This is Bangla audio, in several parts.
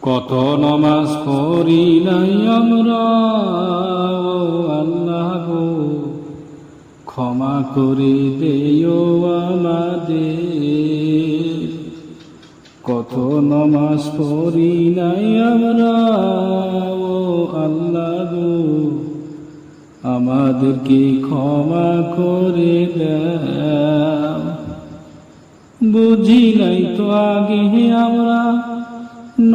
কত নামাজ পড়ি নাই আমরা, ও আল্লাহ গো ক্ষমা করে দেও আমাদের। কত নামাজ পড়ি নাই আমরা, ও আল্লাহ গো আমাদেরকে ক্ষমা করে দাও। বুঝি নাই তো আগে আমরা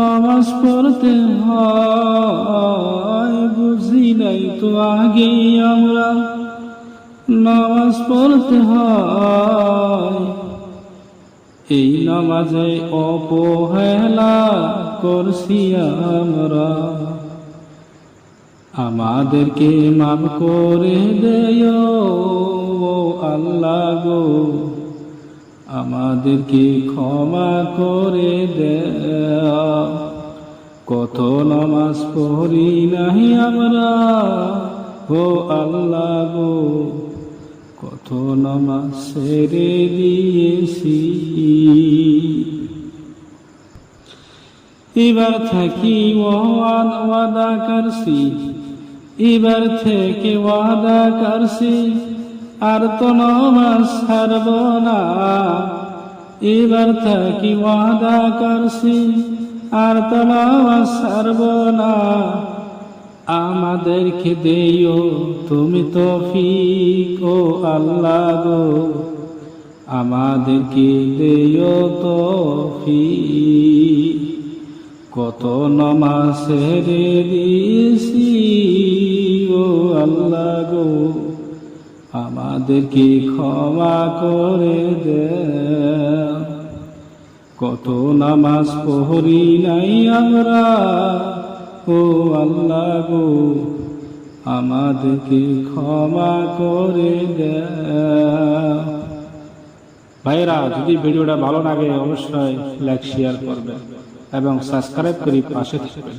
নামাজ পড়তে হয়, বুঝি নাই তো আগে আমরা নামাজ পড়তে হয়। এই নামাজে অবহেলা করছি আমরা, আমাদেরকে মাফ করে দেও ও আল্লাহ গো আমাদেরকে ক্ষমা করে দেও। কত নামাজ পড়ি নাই আমরা, ও আল্লাহ গো কত নামাজ ছেড়ে দিয়েছি। এবার থাকি ওয়াদা করছি, এবার থেকে ওয়াদা করছি আর তো নামাজ ছাড়ব না। এবার থাকি ওয়াদা করছি আর তো নামাজ ছাড়ব না। আমাদেরকে দেও তুমি তৌফিক ও আল্লাহ গো আমাদেরকে দেও তৌফিক। কত নামাজ ছেড়ে দিয়েছি ও আল্লাহ গো আমাদেরকে ক্ষমা করে দেও। কত নামাজ পড়ি নাই আমরা, ও আল্লাহ গো আমাদেরকে ক্ষমা করে দেও। ভাইরা, যদি ভিডিওটা ভালো লাগে অবশ্যই লাইক শেয়ার করবেন এবং সাবস্ক্রাইব করে পাশে থাকবেন।